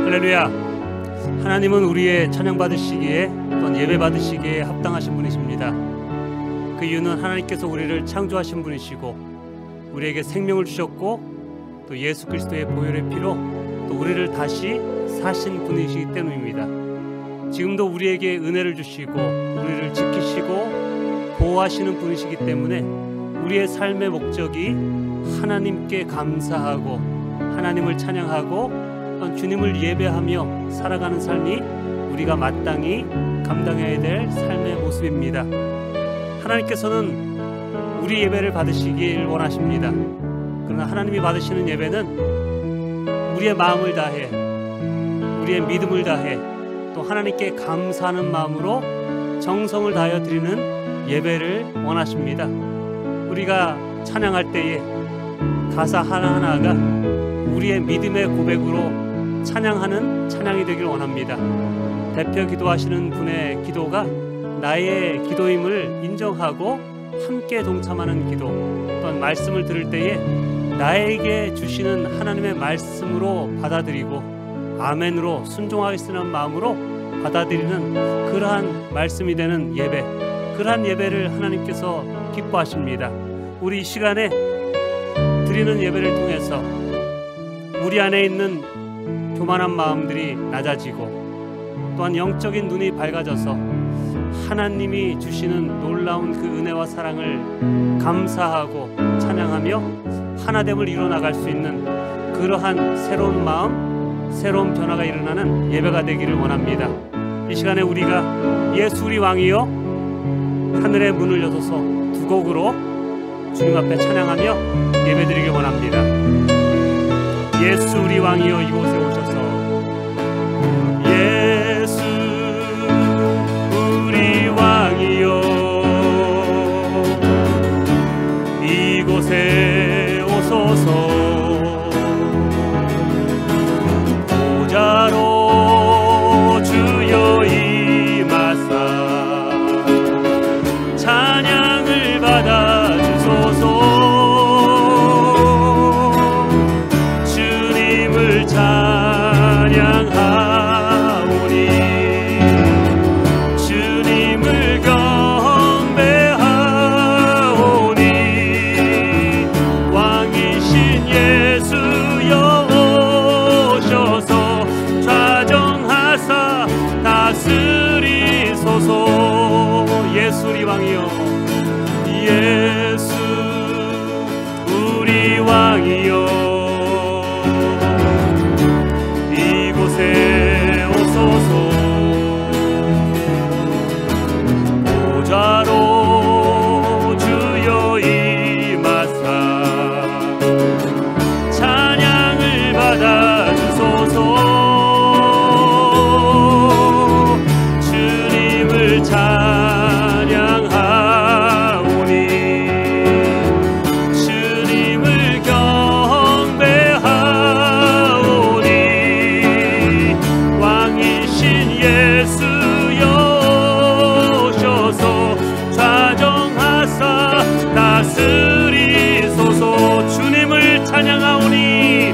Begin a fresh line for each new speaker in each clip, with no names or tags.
할렐루야. 하나님은 우리의 찬양 받으시기에 또한 예배 받으시기에 합당하신 분이십니다. 그 이유는 하나님께서 우리를 창조하신 분이시고 우리에게 생명을 주셨고 또 예수 그리스도의 보혈의 피로 또 우리를 다시 사신 분이시기 때문입니다. 지금도 우리에게 은혜를 주시고 우리를 지키시고 보호하시는 분이시기 때문에 우리의 삶의 목적이 하나님께 감사하고 하나님을 찬양하고 주님을 예배하며 살아가는 삶이 우리가 마땅히 감당해야 될 삶의 모습입니다. 하나님께서는 우리 예배를 받으시길 원하십니다. 그러나 하나님이 받으시는 예배는 우리의 마음을 다해 우리의 믿음을 다해 또 하나님께 감사하는 마음으로 정성을 다하여 드리는 예배를 원하십니다. 우리가 찬양할 때에 가사 하나하나가 우리의 믿음의 고백으로 찬양하는 찬양이 되길 원합니다. 대표 기도하시는 분의 기도가 나의 기도임을 인정하고 함께 동참하는 기도, 또한 말씀을 들을 때에 나에게 주시는 하나님의 말씀으로 받아들이고 아멘으로 순종하겠다는 마음으로 받아들이는 그러한 말씀이 되는 예배, 그러한 예배를 하나님께서 기뻐하십니다. 우리 이 시간에 드리는 예배를 통해서 우리 안에 있는 교만한 마음들이 낮아지고 또한 영적인 눈이 밝아져서 하나님이 주시는 놀라운 그 은혜와 사랑을 감사하고 찬양하며 하나됨을 이뤄나갈 수 있는 그러한 새로운 마음, 새로운 변화가 일어나는 예배가 되기를 원합니다. 이 시간에 우리가 예수 우리 왕이여 하늘의 문을 여서서 두 곡으로 주님 앞에 찬양하며 예배드리길 원합니다. 예수 우리 왕이여 이곳에 오셔서 예수 우리 왕이여 이곳에 오소서 보좌로 주여 임하사 찬양을 받아 주소서 찬양하오니 주님을 경배하오니 왕이신 예수여 오셔서 좌정하사 다스리소서. 예수 우리 왕이여 예수 우리 왕이여 이곳에 오소서 보좌로 주여 임하사 찬양을 받아 주소서 주님을 찬양하오니 주님을 경배하오니 예수여 오셔서 좌정하사 다스리소서. 주님을 찬양하오니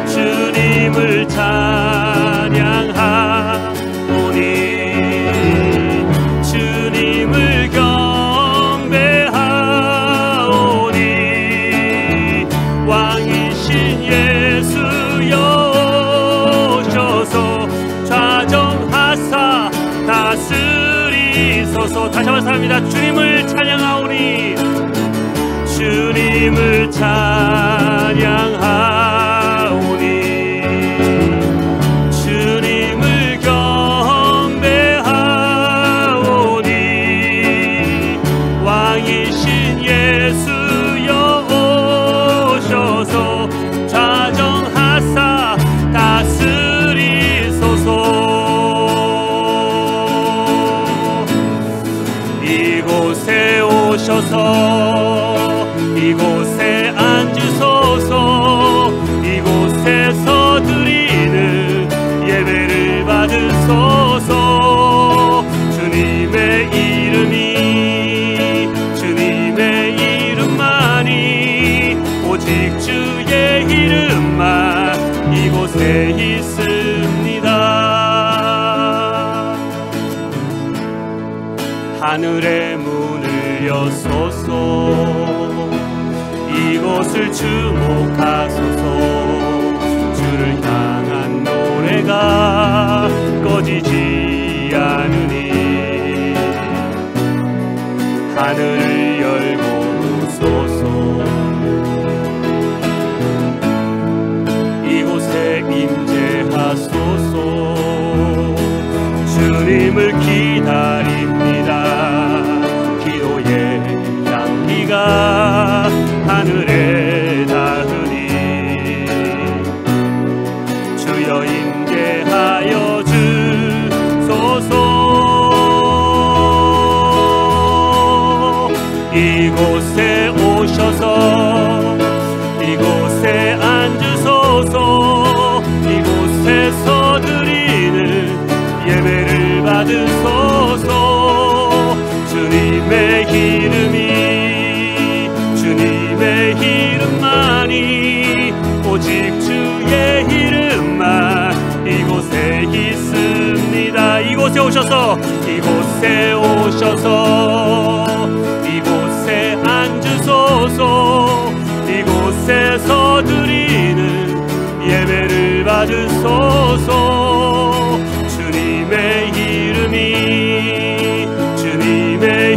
주님을 찬양하오니 주님을 경배하오니 왕이신 예수여 오셔서 좌정하사 다스리소서. 다시 한번 합니다. 주님을 찬양하오니 주님을 찬양하오니 주님을 경배하오니 왕이신 예수여 오셔서 좌정하사 다스리소서. 이곳에 오셔서 이곳에 앉으소서 이곳에서 드리는 예배를 받으소서. 주님의 이름이 주님의 이름만이 오직 주의 이름만 이곳에 있습니다. 하늘의 문을 여소서 이곳을 주목하소서 주를 향한 노래가 꺼지지 않으니 하늘을 열고 오소서 이곳에 임재하소서 주님을 기다립니다. 기도의 향기가 하늘에 닿으니 주여 임재하여 주소서. 이곳에 오셔서 이곳에 앉으소서 이곳에서 드리는 예배를 받으소서. 주님의 이름만이 오직 주의 이름만 이곳에 있습니다. 이곳에 오셔서 이곳에 앉으소서 이곳에서 드리는 예배를 받으소서. 주님의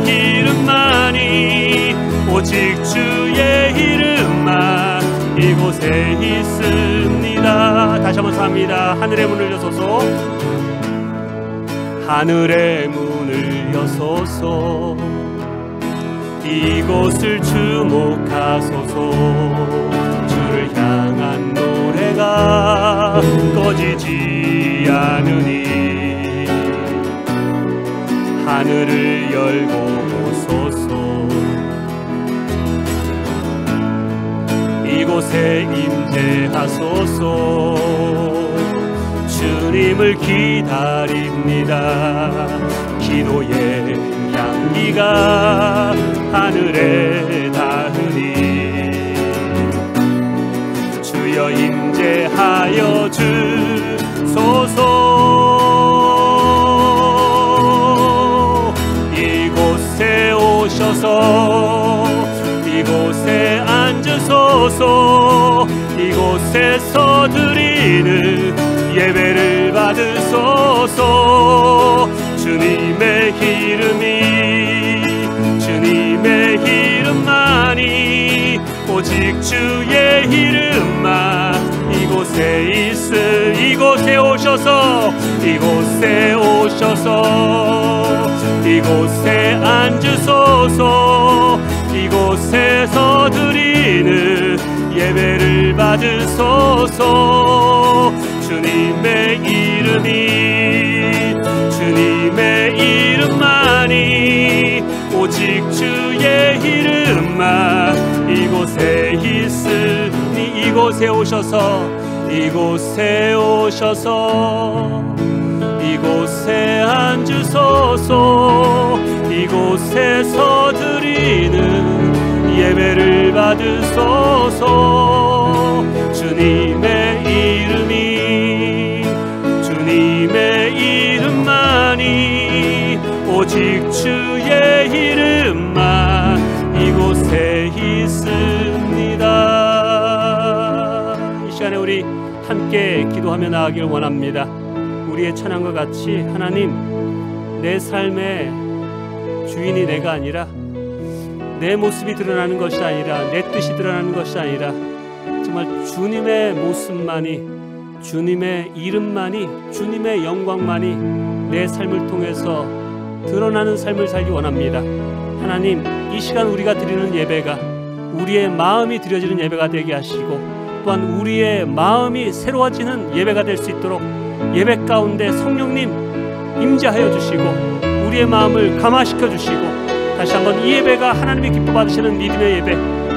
이름만이 오직 주의 이름만 이곳에 있습니다. 다시 한번 합니다. 하늘의 문을 여소서 하늘의 문을 여소서 이곳을 주목하소서 주를 향한 노래가 꺼지지 않으니 하늘을 열고 오소서. 이곳에 임재하소서 주님을 기다립니다. 기도의 향기가 하늘에 닿으니 주여 임재하여 주소서. 이곳에 오셔서 이곳에 앉으소서 이곳에서 드리는 예배를 받으소서. 주님의 이름만이 오직 주의 이름만 이곳에 오셔서 이곳에 앉으소서 이곳에서 드리는 예배를 받으소서. 주님의 이름만이 오직 주의 이름만 이곳에 있으니 이곳에 오셔서 이곳에 앉으소서 이곳에서 드리는 예배를 받으소서. 주님의 이름만이 오직 주의 이름만 이곳에 있습니다. 이 시간에 우리 함께 기도하며 나아가길 원합니다. 우리의 찬양과 같이 하나님 내 삶의 주인이 내가 아니라 내 모습이 드러나는 것이 아니라 내 뜻이 드러나는 것이 아니라 정말 주님의 모습만이 주님의 이름만이 주님의 영광만이 내 삶을 통해서 드러나는 삶을 살기 원합니다. 하나님 이 시간 우리가 드리는 예배가 우리의 마음이 드려지는 예배가 되게 하시고 또한 우리의 마음이 새로워지는 예배가 될 수 있도록 예배 가운데 성령님 임재하여 주시고 우리의 마음을 감화시켜 주시고 다시 한번 이 예배가 하나님이 기뻐 받으시는 믿음의 예배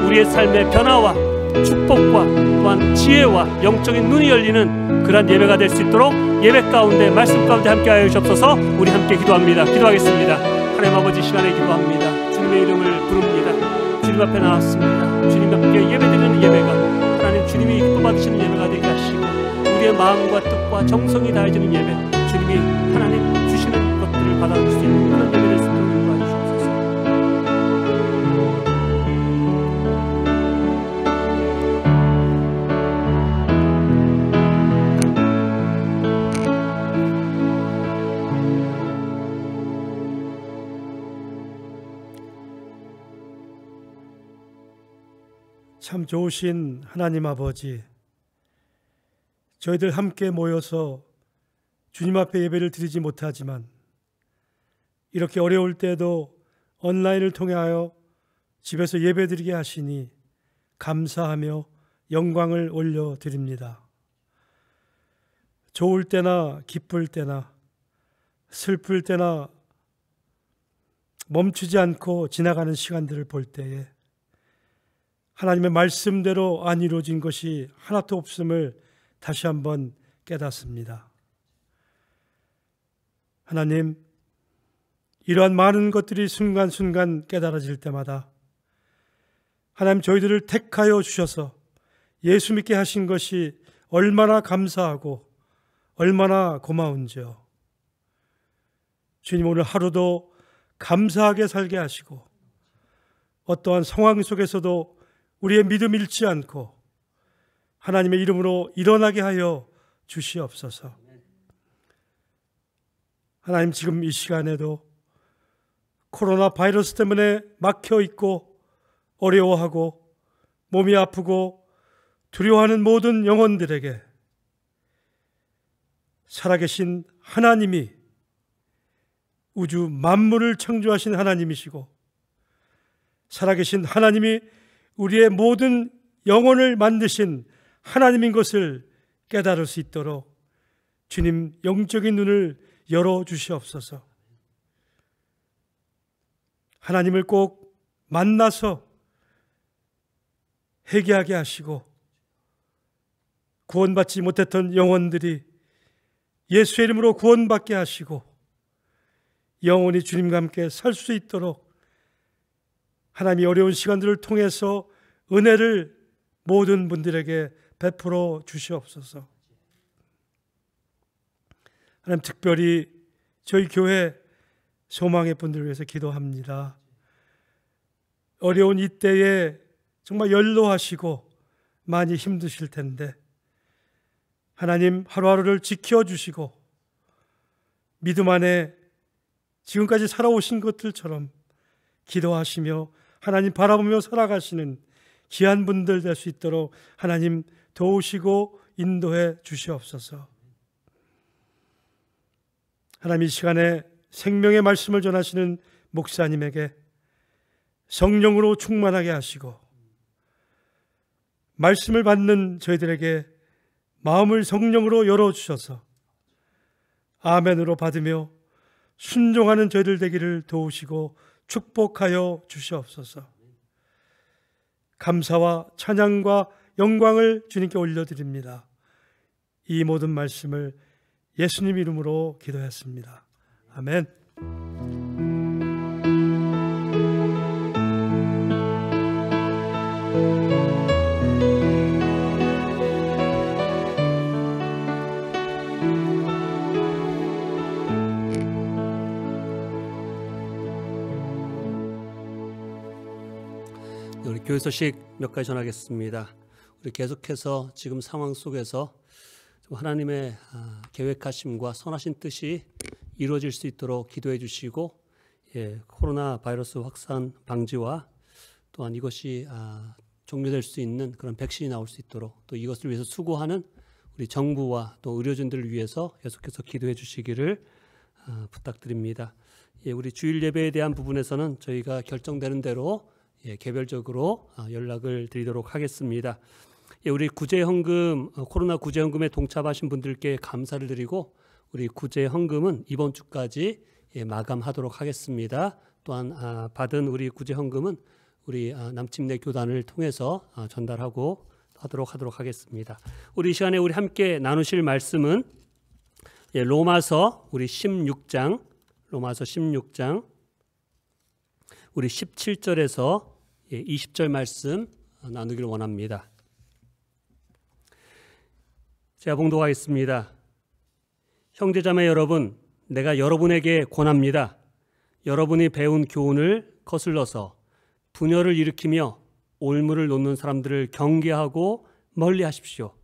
우리의 삶의 변화와 축복과 또한 지혜와 영적인 눈이 열리는 그러한 예배가 될 수 있도록 예배 가운데 말씀 가운데 함께하여 주옵소서. 우리 함께 기도합니다. 기도하겠습니다. 하나님 아버지 시간에 기도합니다. 주님의 이름을 부릅니다. 주님 앞에 나왔습니다. 주님 앞에 예배드리는 예배가 하나님 주님이 기뻐 받으시는 예배가 되게 하시고 우리의 마음과 뜻과 정성이 다해지는 예배, 주님이 하나님 주시는 것들을 받아줄 수 있는 그런 예배 될 수 있도록 인도하여 주옵소서.
참 좋으신 하나님 아버지, 저희들 함께 모여서 주님 앞에 예배를 드리지 못하지만 이렇게 어려울 때도 온라인을 통하여 집에서 예배드리게 하시니 감사하며 영광을 올려드립니다. 좋을 때나 기쁠 때나 슬플 때나 멈추지 않고 지나가는 시간들을 볼 때에 하나님의 말씀대로 안 이루어진 것이 하나도 없음을 다시 한번 깨닫습니다. 하나님, 이러한 많은 것들이 순간순간 깨달아질 때마다 하나님, 저희들을 택하여 주셔서 예수 믿게 하신 것이 얼마나 감사하고 얼마나 고마운지요. 주님, 오늘 하루도 감사하게 살게 하시고 어떠한 상황 속에서도 우리의 믿음 잃지 않고 하나님의 이름으로 일어나게 하여 주시옵소서. 하나님, 지금 이 시간에도 코로나 바이러스 때문에 막혀 있고 어려워하고 몸이 아프고 두려워하는 모든 영혼들에게 살아계신 하나님이 우주 만물을 창조하신 하나님이시고 살아계신 하나님이 우리의 모든 영혼을 만드신 하나님인 것을 깨달을 수 있도록 주님 영적인 눈을 열어주시옵소서. 하나님을 꼭 만나서 회개하게 하시고 구원받지 못했던 영혼들이 예수의 이름으로 구원받게 하시고 영원히 주님과 함께 살 수 있도록 하나님이 어려운 시간들을 통해서 은혜를 모든 분들에게 베풀어 주시옵소서. 하나님, 특별히 저희 교회 소망의 분들을 위해서 기도합니다. 어려운 이때에 정말 연로하시고 많이 힘드실 텐데 하나님, 하루하루를 지켜주시고 믿음 안에 지금까지 살아오신 것들처럼 기도하시며 하나님 바라보며 살아가시는 귀한 분들 될 수 있도록 하나님 도우시고 인도해 주시옵소서. 하나님, 이 시간에 생명의 말씀을 전하시는 목사님에게 성령으로 충만하게 하시고 말씀을 받는 저희들에게 마음을 성령으로 열어주셔서 아멘으로 받으며 순종하는 저희들 되기를 도우시고 축복하여 주시옵소서. 감사와 찬양과 영광을 주님께 올려드립니다. 이 모든 말씀을 예수님 이름으로 기도했습니다. 아멘.
우리 교회 소식 몇 가지 전하겠습니다. 우리 계속해서 지금 상황 속에서 하나님의 계획하심과 선하신 뜻이 이루어질 수 있도록 기도해 주시고, 코로나 바이러스 확산 방지와 또한 이것이 종료될 수 있는 그런 백신이 나올 수 있도록 또 이것을 위해서 수고하는 우리 정부와 또 의료진들을 위해서 계속해서 기도해 주시기를 부탁드립니다. 우리 주일 예배에 대한 부분에서는 저희가 결정되는 대로 개별적으로 연락을 드리도록 하겠습니다. 우리 구제헌금, 코로나 구제헌금에 동참하신 분들께 감사를 드리고 우리 구제헌금은 이번 주까지 마감하도록 하겠습니다. 또한 받은 우리 구제헌금은 우리 남침내 교단을 통해서 전달하고 하도록 하겠습니다. 우리 이 시간에 우리 함께 나누실 말씀은 로마서 우리 16장, 로마서 16장 우리 17절에서 20절 말씀 나누기를 원합니다. 제가 봉독하겠습니다. 형제자매 여러분, 내가 여러분에게 권합니다. 여러분이 배운 교훈을 거슬러서 분열을 일으키며 올무를 놓는 사람들을 경계하고 멀리 하십시오.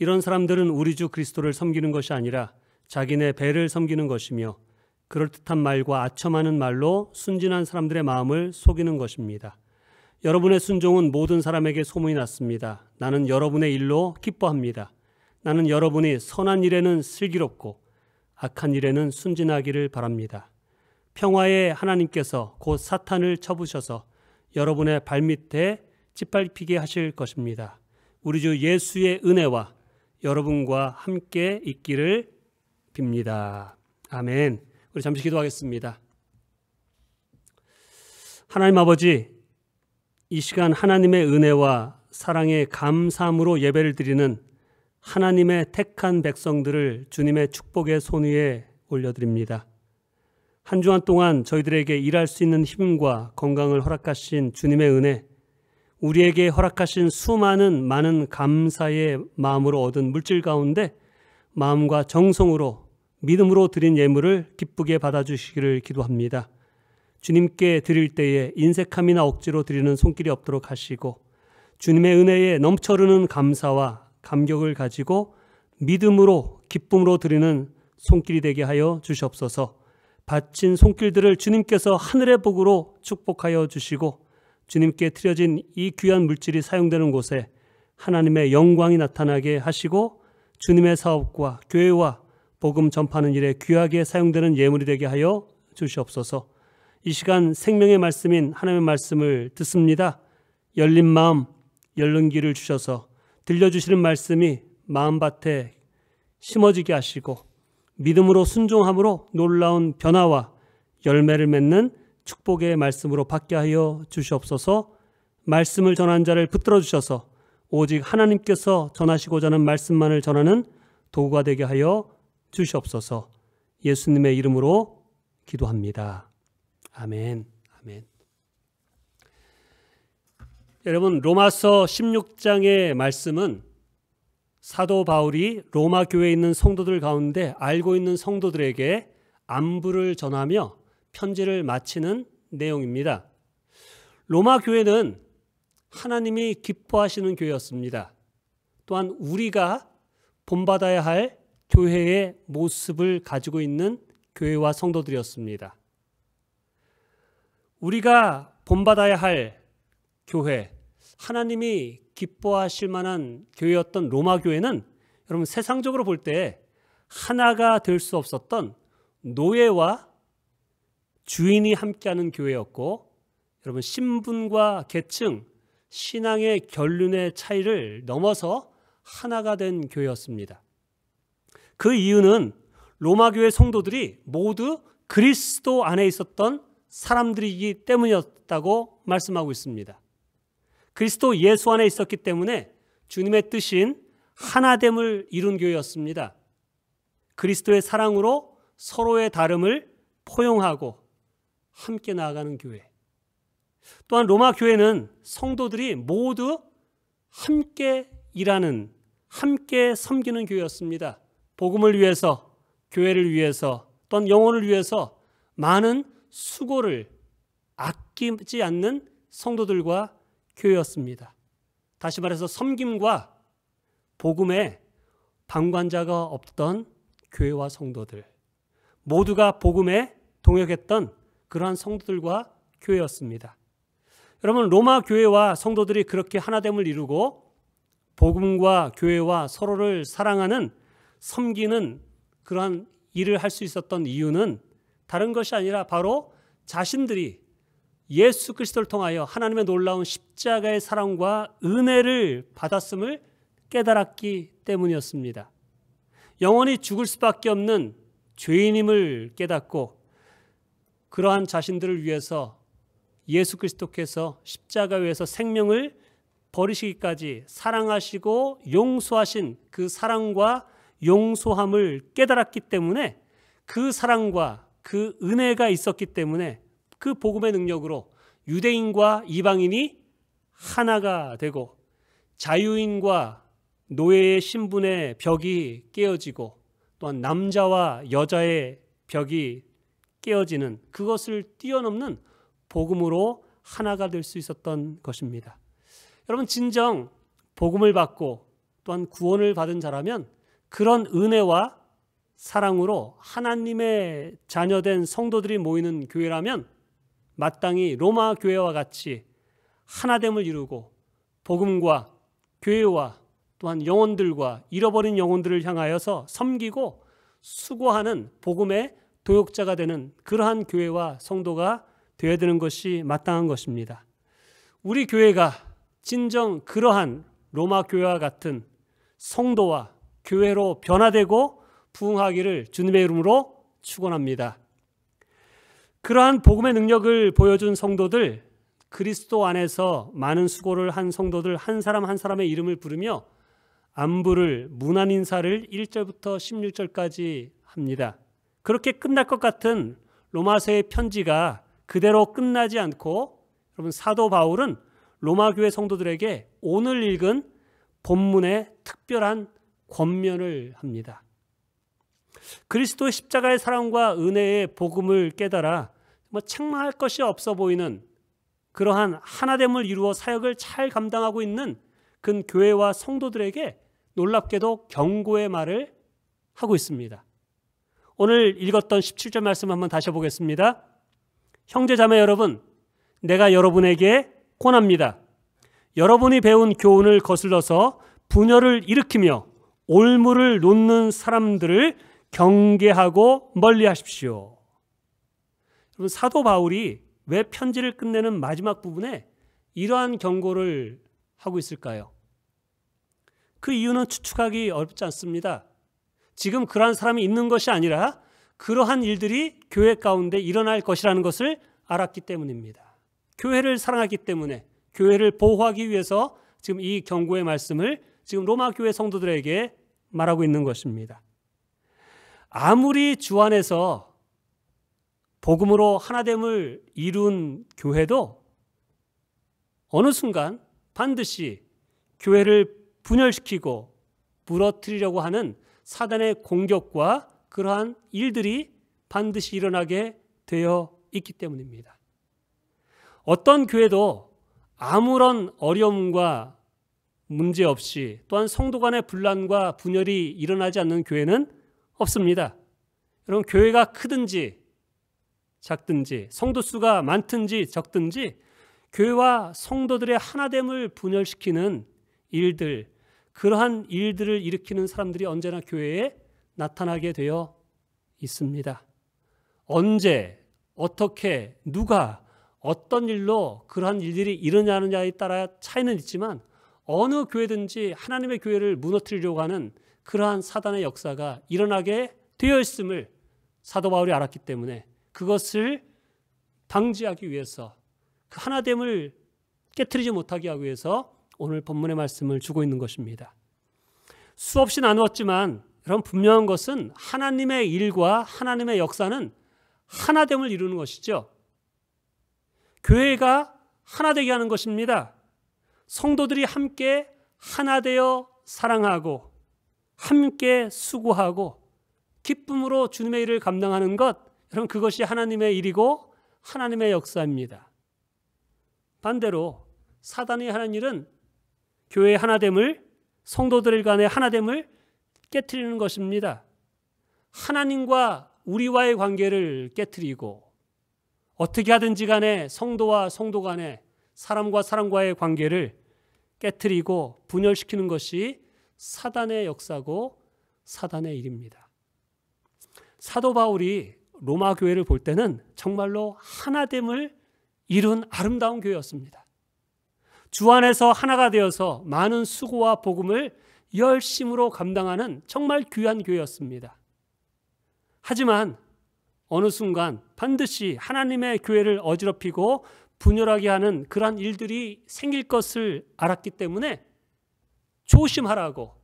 이런 사람들은 우리 주 그리스도를 섬기는 것이 아니라 자기네 배를 섬기는 것이며 그럴듯한 말과 아첨하는 말로 순진한 사람들의 마음을 속이는 것입니다. 여러분의 순종은 모든 사람에게 소문이 났습니다. 나는 여러분의 일로 기뻐합니다. 나는 여러분이 선한 일에는 슬기롭고 악한 일에는 순진하기를 바랍니다. 평화의 하나님께서 곧 사탄을 쳐부셔서 여러분의 발밑에 짓밟히게 하실 것입니다. 우리 주 예수의 은혜와 여러분과 함께 있기를 빕니다. 아멘. 우리 잠시 기도하겠습니다. 하나님 아버지, 이 시간 하나님의 은혜와 사랑의 감사함으로 예배를 드리는 하나님의 택한 백성들을 주님의 축복의 손 위에 올려드립니다. 한 주간 동안 저희들에게 일할 수 있는 힘과 건강을 허락하신 주님의 은혜, 우리에게 허락하신 수많은 많은 감사의 마음으로 얻은 물질 가운데 마음과 정성으로 믿음으로 드린 예물을 기쁘게 받아주시기를 기도합니다. 주님께 드릴 때에 인색함이나 억지로 드리는 손길이 없도록 하시고 주님의 은혜에 넘쳐흐르는 감사와 감격을 가지고 믿음으로 기쁨으로 드리는 손길이 되게 하여 주시옵소서. 바친 손길들을 주님께서 하늘의 복으로 축복하여 주시고 주님께 드려진 이 귀한 물질이 사용되는 곳에 하나님의 영광이 나타나게 하시고 주님의 사업과 교회와 복음 전파하는 일에 귀하게 사용되는 예물이 되게 하여 주시옵소서. 이 시간 생명의 말씀인 하나님의 말씀을 듣습니다. 열린 마음, 열린 귀를 주셔서 들려주시는 말씀이 마음밭에 심어지게 하시고 믿음으로 순종함으로 놀라운 변화와 열매를 맺는 축복의 말씀으로 받게 하여 주시옵소서. 말씀을 전한 자를 붙들어 주셔서 오직 하나님께서 전하시고자 하는 말씀만을 전하는 도구가 되게 하여 주시옵소서. 예수님의 이름으로 기도합니다. 아멘. 아멘. 여러분, 로마서 16장의 말씀은 사도 바울이 로마 교회에 있는 성도들 가운데 알고 있는 성도들에게 안부를 전하며 편지를 마치는 내용입니다. 로마 교회는 하나님이 기뻐하시는 교회였습니다. 또한 우리가 본받아야 할 교회의 모습을 가지고 있는 교회와 성도들이었습니다. 우리가 본받아야 할 교회, 하나님이 기뻐하실 만한 교회였던 로마 교회는 여러분 세상적으로 볼 때 하나가 될 수 없었던 노예와 주인이 함께하는 교회였고, 여러분 신분과 계층, 신앙의 결륜의 차이를 넘어서 하나가 된 교회였습니다. 그 이유는 로마 교회 성도들이 모두 그리스도 안에 있었던 사람들이기 때문이었다고 말씀하고 있습니다. 그리스도 예수 안에 있었기 때문에 주님의 뜻인 하나됨을 이룬 교회였습니다. 그리스도의 사랑으로 서로의 다름을 포용하고 함께 나아가는 교회. 또한 로마 교회는 성도들이 모두 함께 일하는, 함께 섬기는 교회였습니다. 복음을 위해서, 교회를 위해서, 또한 영혼을 위해서 많은 수고를 아끼지 않는 성도들과 교회였습니다. 다시 말해서 섬김과 복음에 방관자가 없던 교회와 성도들, 모두가 복음에 동역했던 그러한 성도들과 교회였습니다. 여러분, 로마 교회와 성도들이 그렇게 하나됨을 이루고 복음과 교회와 서로를 사랑하는, 섬기는 그러한 일을 할 수 있었던 이유는 다른 것이 아니라 바로 자신들이 예수 그리스도를 통하여 하나님의 놀라운 십자가의 사랑과 은혜를 받았음을 깨달았기 때문이었습니다. 영원히 죽을 수밖에 없는 죄인임을 깨닫고 그러한 자신들을 위해서 예수 그리스도께서 십자가 위에서 생명을 버리시기까지 사랑하시고 용서하신 그 사랑과 용서함을 깨달았기 때문에, 그 사랑과 그 은혜가 있었기 때문에 그 복음의 능력으로 유대인과 이방인이 하나가 되고 자유인과 노예의 신분의 벽이 깨어지고 또한 남자와 여자의 벽이 깨어지는 그것을 뛰어넘는 복음으로 하나가 될 수 있었던 것입니다. 여러분, 진정 복음을 받고 또한 구원을 받은 자라면 그런 은혜와 사랑으로 하나님의 자녀된 성도들이 모이는 교회라면 마땅히 로마 교회와 같이 하나됨을 이루고 복음과 교회와 또한 영혼들과 잃어버린 영혼들을 향하여서 섬기고 수고하는 복음의 도역자가 되는 그러한 교회와 성도가 되어야 되는 것이 마땅한 것입니다. 우리 교회가 진정 그러한 로마 교회와 같은 성도와 교회로 변화되고 부흥하기를 주님의 이름으로 축원합니다. 그러한 복음의 능력을 보여준 성도들, 그리스도 안에서 많은 수고를 한 성도들 한 사람 한 사람의 이름을 부르며 안부를, 문안 인사를 1절부터 16절까지 합니다. 그렇게 끝날 것 같은 로마서의 편지가 그대로 끝나지 않고 여러분, 사도 바울은 로마 교회 성도들에게 오늘 읽은 본문에 특별한 권면을 합니다. 그리스도의 십자가의 사랑과 은혜의 복음을 깨달아 책망할 것이 없어 보이는 그러한 하나됨을 이루어 사역을 잘 감당하고 있는 그 교회와 성도들에게 놀랍게도 경고의 말을 하고 있습니다. 오늘 읽었던 17절 말씀 한번 다시 보겠습니다. 형제자매 여러분, 내가 여러분에게 권합니다. 여러분이 배운 교훈을 거슬러서 분열을 일으키며 올무를 놓는 사람들을 경계하고 멀리하십시오. 여러분, 사도 바울이 왜 편지를 끝내는 마지막 부분에 이러한 경고를 하고 있을까요? 그 이유는 추측하기 어렵지 않습니다. 지금 그러한 사람이 있는 것이 아니라 그러한 일들이 교회 가운데 일어날 것이라는 것을 알았기 때문입니다. 교회를 사랑하기 때문에, 교회를 보호하기 위해서 지금 이 경고의 말씀을 지금 로마 교회 성도들에게 말하고 있는 것입니다. 아무리 주 안에서 복음으로 하나됨을 이룬 교회도 어느 순간 반드시 교회를 분열시키고 무너뜨리려고 하는 사단의 공격과 그러한 일들이 반드시 일어나게 되어 있기 때문입니다. 어떤 교회도 아무런 어려움과 문제 없이 또한 성도 간의 분란과 분열이 일어나지 않는 교회는 없습니다. 여러분, 교회가 크든지 작든지 성도 수가 많든지 적든지 교회와 성도들의 하나됨을 분열시키는 일들, 그러한 일들을 일으키는 사람들이 언제나 교회에 나타나게 되어 있습니다. 언제, 어떻게, 누가, 어떤 일로 그러한 일들이 일어나느냐에 따라 차이는 있지만 어느 교회든지 하나님의 교회를 무너뜨리려고 하는 그러한 사단의 역사가 일어나게 되어 있음을 사도 바울이 알았기 때문에 그것을 방지하기 위해서 그 하나됨을 깨트리지 못하게 하기 위해서 오늘 본문의 말씀을 주고 있는 것입니다. 수없이 나누었지만 여러분, 분명한 것은 하나님의 일과 하나님의 역사는 하나됨을 이루는 것이죠. 교회가 하나되게 하는 것입니다. 성도들이 함께 하나되어 사랑하고 함께 수고하고 기쁨으로 주님의 일을 감당하는 것, 여러분, 그것이 하나님의 일이고 하나님의 역사입니다. 반대로 사단이 하는 일은 교회의 하나됨을, 성도들 간의 하나됨을 깨트리는 것입니다. 하나님과 우리와의 관계를 깨트리고 어떻게 하든지 간에 성도와 성도 간에, 사람과 사람과의 관계를 깨트리고 분열시키는 것이 사단의 역사고 사단의 일입니다. 사도 바울이 로마 교회를 볼 때는 정말로 하나됨을 이룬 아름다운 교회였습니다. 주 안에서 하나가 되어서 많은 수고와 복음을 열심으로 감당하는 정말 귀한 교회였습니다. 하지만 어느 순간 반드시 하나님의 교회를 어지럽히고 분열하게 하는 그러한 일들이 생길 것을 알았기 때문에 조심하라고,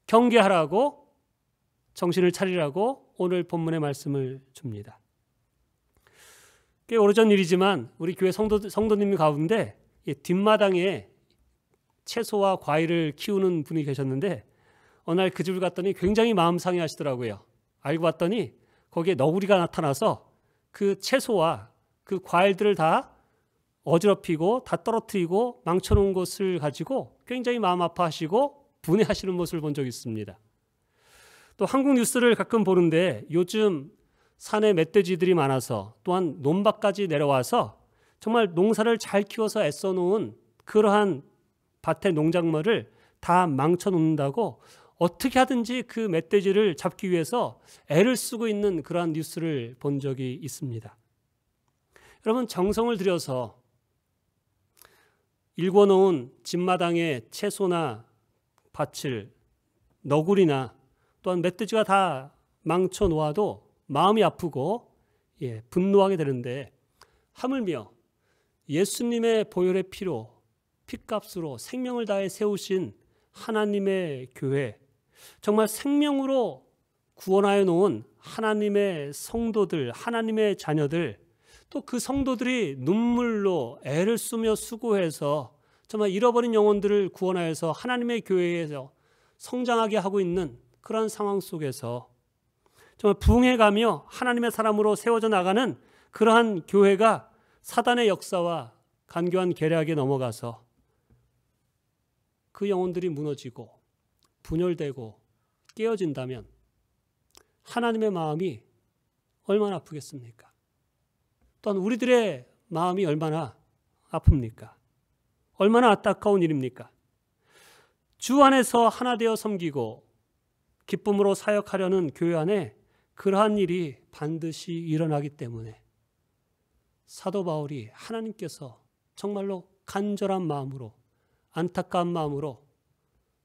경계하라고, 정신을 차리라고 오늘 본문의 말씀을 줍니다. 꽤 오래전 일이지만 우리 교회 성도님 가운데 뒷마당에 채소와 과일을 키우는 분이 계셨는데 어느 날 그 집을 갔더니 굉장히 마음 상해하시더라고요. 알고 봤더니 거기에 너구리가 나타나서 그 채소와 그 과일들을 다 어지럽히고 다 떨어뜨리고 망쳐놓은 것을 가지고 굉장히 마음 아파하시고 분해하시는 모습을 본 적이 있습니다. 또 한국 뉴스를 가끔 보는데 요즘 산에 멧돼지들이 많아서 또한 논밭까지 내려와서 정말 농사를 잘 키워서 애써 놓은 그러한 밭의 농작물을 다 망쳐 놓는다고 어떻게 하든지 그 멧돼지를 잡기 위해서 애를 쓰고 있는 그러한 뉴스를 본 적이 있습니다. 여러분, 정성을 들여서 일궈놓은 집마당의 채소나 밭을 너구리나 또한 멧돼지가 다 망쳐 놓아도 마음이 아프고 분노하게 되는데, 하물며 예수님의 보혈의 피로 핏값으로 생명을 다해 세우신 하나님의 교회, 정말 생명으로 구원하여 놓은 하나님의 성도들, 하나님의 자녀들, 또 그 성도들이 눈물로 애를 쓰며 수고해서 정말 잃어버린 영혼들을 구원하여서 하나님의 교회에서 성장하게 하고 있는 그런 상황 속에서 정말 부흥해가며 하나님의 사람으로 세워져 나가는 그러한 교회가 사단의 역사와 간교한 계략에 넘어가서 그 영혼들이 무너지고 분열되고 깨어진다면 하나님의 마음이 얼마나 아프겠습니까? 또한 우리들의 마음이 얼마나 아픕니까? 얼마나 안타까운 일입니까? 주 안에서 하나 되어 섬기고 기쁨으로 사역하려는 교회 안에 그러한 일이 반드시 일어나기 때문에 사도 바울이 하나님께서 정말로 간절한 마음으로, 안타까운 마음으로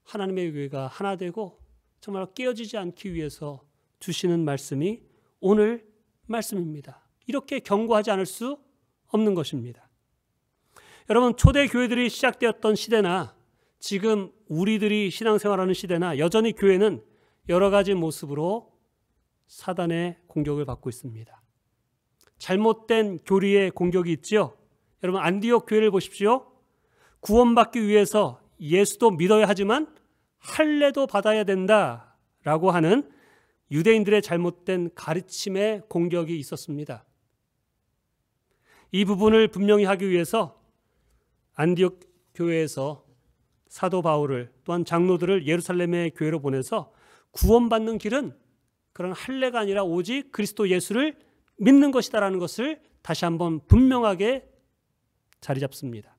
하나님의 교회가 하나 되고 정말 깨어지지 않기 위해서 주시는 말씀이 오늘 말씀입니다. 이렇게 경고하지 않을 수 없는 것입니다. 여러분, 초대 교회들이 시작되었던 시대나 지금 우리들이 신앙생활하는 시대나 여전히 교회는 여러 가지 모습으로 사단의 공격을 받고 있습니다. 잘못된 교리의 공격이 있죠. 여러분, 안디옥 교회를 보십시오. 구원받기 위해서 예수도 믿어야 하지만 할례도 받아야 된다라고 하는 유대인들의 잘못된 가르침의 공격이 있었습니다. 이 부분을 분명히 하기 위해서 안디옥 교회에서 사도 바울을 또한 장로들을 예루살렘의 교회로 보내서 구원받는 길은 그런 할례가 아니라 오직 그리스도 예수를 믿는 것이다라는 것을 다시 한번 분명하게 자리 잡습니다.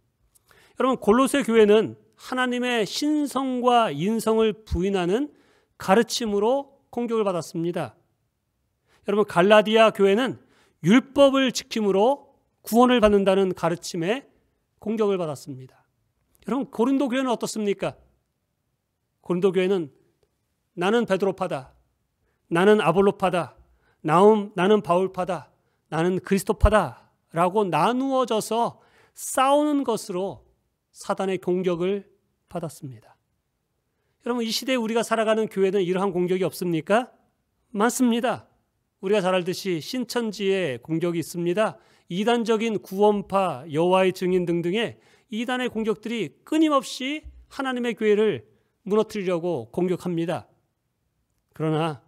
여러분, 골로새 교회는 하나님의 신성과 인성을 부인하는 가르침으로 공격을 받았습니다. 여러분, 갈라디아 교회는 율법을 지킴으로 구원을 받는다는 가르침에 공격을 받았습니다. 여러분, 고린도 교회는 어떻습니까? 고린도 교회는 나는 베드로파다, 나는 아볼로파다, 나는 바울파다, 나는 그리스도파다 라고 나누어져서 싸우는 것으로 사단의 공격을 받았습니다. 여러분, 이 시대에 우리가 살아가는 교회는 이러한 공격이 없습니까? 많습니다. 우리가 잘 알듯이 신천지의 공격이 있습니다. 이단적인 구원파, 여호와의 증인 등등의 이단의 공격들이 끊임없이 하나님의 교회를 무너뜨리려고 공격합니다. 그러나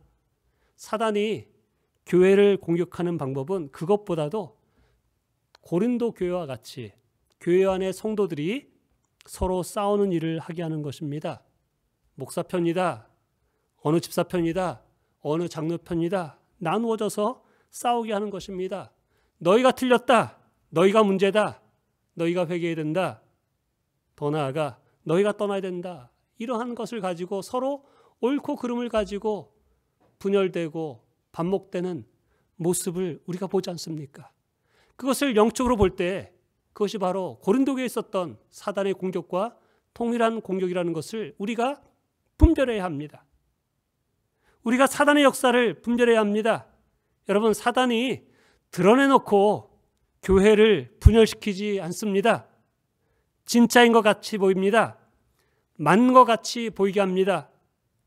사단이 교회를 공격하는 방법은 그것보다도 고린도 교회와 같이 교회 안의 성도들이 서로 싸우는 일을 하게 하는 것입니다. 목사 편이다, 어느 집사 편이다, 어느 장로 편이다, 나누어져서 싸우게 하는 것입니다. 너희가 틀렸다, 너희가 문제다, 너희가 회개해야 된다, 더 나아가 너희가 떠나야 된다, 이러한 것을 가지고 서로 옳고 그름을 가지고 분열되고 반목되는 모습을 우리가 보지 않습니까? 그것을 영적으로 볼 때 그것이 바로 고린도교에 있었던 사단의 공격과 동일한 공격이라는 것을 우리가 분별해야 합니다. 우리가 사단의 역사를 분별해야 합니다. 여러분, 사단이 드러내놓고 교회를 분열시키지 않습니다. 진짜인 것 같이 보입니다. 맞는 것 같이 보이게 합니다.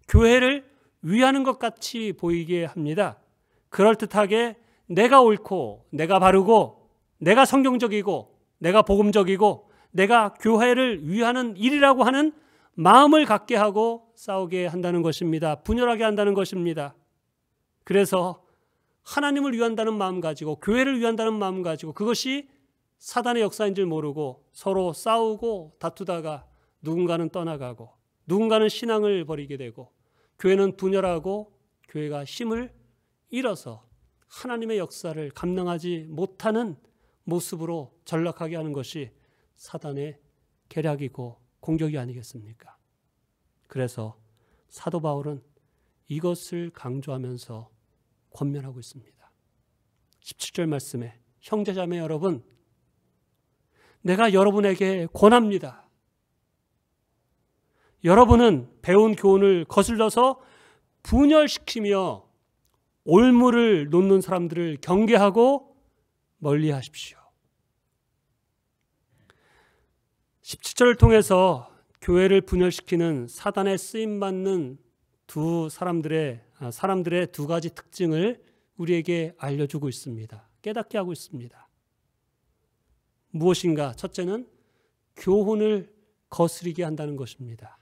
교회를 위하는 것 같이 보이게 합니다. 그럴듯하게 내가 옳고 내가 바르고 내가 성경적이고 내가 복음적이고 내가 교회를 위하는 일이라고 하는 마음을 갖게 하고 싸우게 한다는 것입니다. 분열하게 한다는 것입니다. 그래서 하나님을 위한다는 마음 가지고 교회를 위한다는 마음 가지고 그것이 사단의 역사인 줄 모르고 서로 싸우고 다투다가 누군가는 떠나가고 누군가는 신앙을 버리게 되고 교회는 분열하고 교회가 힘을 잃어서 하나님의 역사를 감당하지 못하는 모습으로 전락하게 하는 것이 사단의 계략이고 공격이 아니겠습니까? 그래서 사도 바울은 이것을 강조하면서 권면하고 있습니다. 17절 말씀에 형제자매 여러분, 내가 여러분에게 권합니다. 여러분은 배운 교훈을 거슬러서 분열시키며 올무를 놓는 사람들을 경계하고 멀리하십시오. 17절을 통해서 교회를 분열시키는 사단에 쓰임받는 사람들의 두 가지 특징을 우리에게 알려주고 있습니다. 깨닫게 하고 있습니다. 무엇인가? 첫째는 교훈을 거스르게 한다는 것입니다.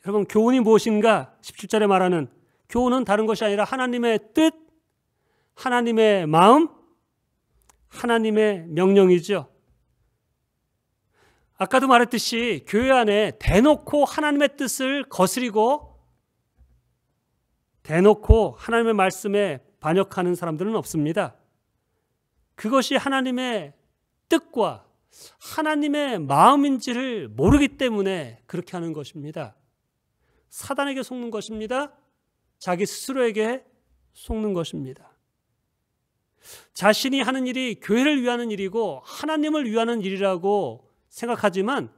여러분, 교훈이 무엇인가? 17절에 말하는 교훈은 다른 것이 아니라 하나님의 뜻, 하나님의 마음, 하나님의 명령이죠. 아까도 말했듯이 교회 안에 대놓고 하나님의 뜻을 거스리고 대놓고 하나님의 말씀에 반역하는 사람들은 없습니다. 그것이 하나님의 뜻과 하나님의 마음인지를 모르기 때문에 그렇게 하는 것입니다. 사단에게 속는 것입니다. 자기 스스로에게 속는 것입니다. 자신이 하는 일이 교회를 위하는 일이고 하나님을 위하는 일이라고 생각하지만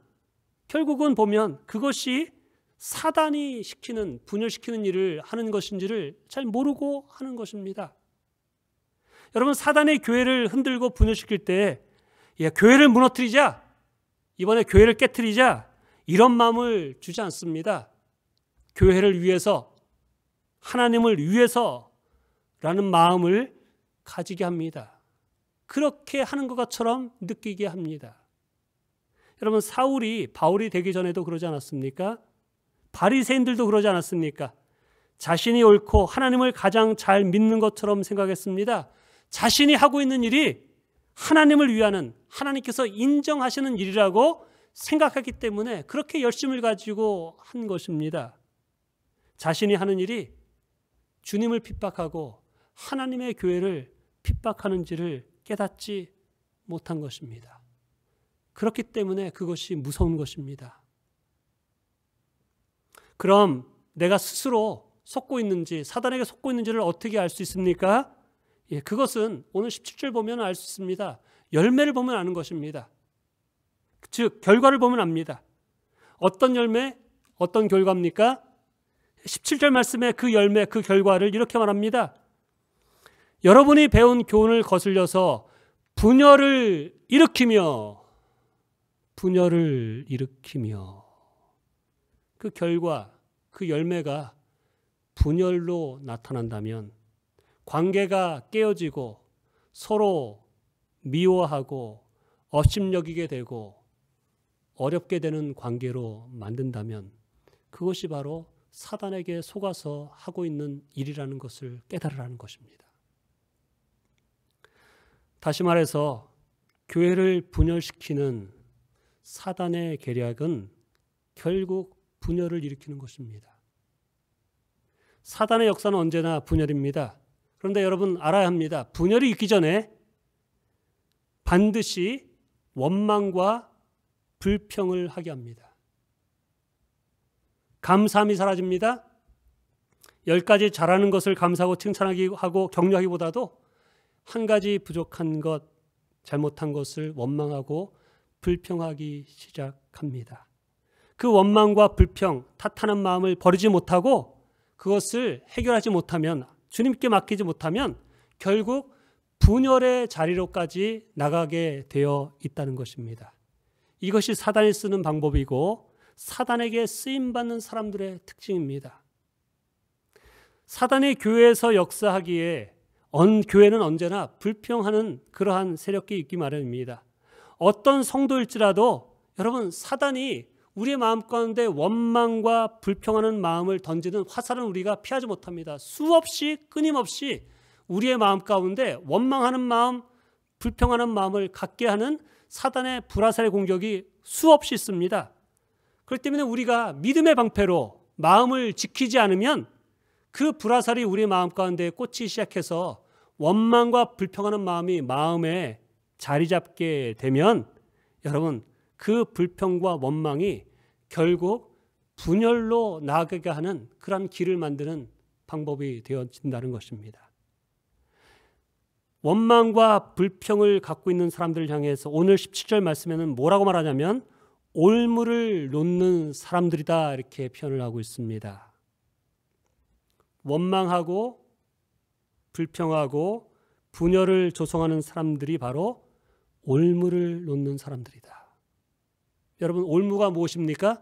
결국은 보면 그것이 사단이 시키는, 분열시키는 일을 하는 것인지를 잘 모르고 하는 것입니다. 여러분, 사단의 교회를 흔들고 분열시킬 때 교회를 무너뜨리자, 이번에 교회를 깨트리자, 이런 마음을 주지 않습니다. 교회를 위해서, 하나님을 위해서라는 마음을 가지게 합니다. 그렇게 하는 것처럼 느끼게 합니다. 여러분, 바울이 되기 전에도 그러지 않았습니까? 바리새인들도 그러지 않았습니까? 자신이 옳고 하나님을 가장 잘 믿는 것처럼 생각했습니다. 자신이 하고 있는 일이 하나님을 위하는, 하나님께서 인정하시는 일이라고 생각했기 때문에 그렇게 열심을 가지고 한 것입니다. 자신이 하는 일이 주님을 핍박하고 하나님의 교회를 핍박하는지를 깨닫지 못한 것입니다. 그렇기 때문에 그것이 무서운 것입니다. 그럼 내가 스스로 속고 있는지, 사단에게 속고 있는지를 어떻게 알 수 있습니까? 그것은 오늘 17절 보면 알 수 있습니다. 열매를 보면 아는 것입니다. 즉 결과를 보면 압니다. 어떤 열매, 어떤 결과입니까? 17절 말씀에 그 열매, 그 결과를 이렇게 말합니다. 여러분이 배운 교훈을 거슬려서 분열을 일으키며 그 결과, 그 열매가 분열로 나타난다면 관계가 깨어지고 서로 미워하고 업심여기게 되고 어렵게 되는 관계로 만든다면 그것이 바로 사단에게 속아서 하고 있는 일이라는 것을 깨달으라는 것입니다. 다시 말해서 교회를 분열시키는 사단의 계략은 결국 분열을 일으키는 것입니다. 사단의 역사는 언제나 분열입니다. 그런데 여러분 알아야 합니다. 분열이 있기 전에 반드시 원망과 불평을 하게 합니다. 감사함이 사라집니다. 10가지 잘하는 것을 감사하고 칭찬하고 격려하기보다도 한 가지 부족한 것, 잘못한 것을 원망하고 불평하기 시작합니다. 그 원망과 불평, 탓하는 마음을 버리지 못하고 그것을 해결하지 못하면, 주님께 맡기지 못하면 결국 분열의 자리로까지 나가게 되어 있다는 것입니다. 이것이 사단이 쓰는 방법이고 사단에게 쓰임받는 사람들의 특징입니다. 사단이 교회에서 역사하기에 교회는 언제나 불평하는 그러한 세력이 있기 마련입니다. 어떤 성도일지라도 여러분, 사단이 우리의 마음 가운데 원망과 불평하는 마음을 던지는 화살은 우리가 피하지 못합니다. 수없이 끊임없이 우리의 마음 가운데 원망하는 마음, 불평하는 마음을 갖게 하는 사단의 불화살의 공격이 수없이 있습니다. 그렇기 때문에 우리가 믿음의 방패로 마음을 지키지 않으면 그 불화살이 우리 마음 가운데 꽂히기 시작해서 원망과 불평하는 마음이 마음에 자리 잡게 되면 여러분, 그 불평과 원망이 결국 분열로 나아가게 하는 그런 길을 만드는 방법이 되어진다는 것입니다. 원망과 불평을 갖고 있는 사람들을 향해서 오늘 17절 말씀에는 뭐라고 말하냐면 올무를 놓는 사람들이다, 이렇게 표현을 하고 있습니다. 원망하고 불평하고 분열을 조성하는 사람들이 바로 올무를 놓는 사람들이다. 여러분, 올무가 무엇입니까?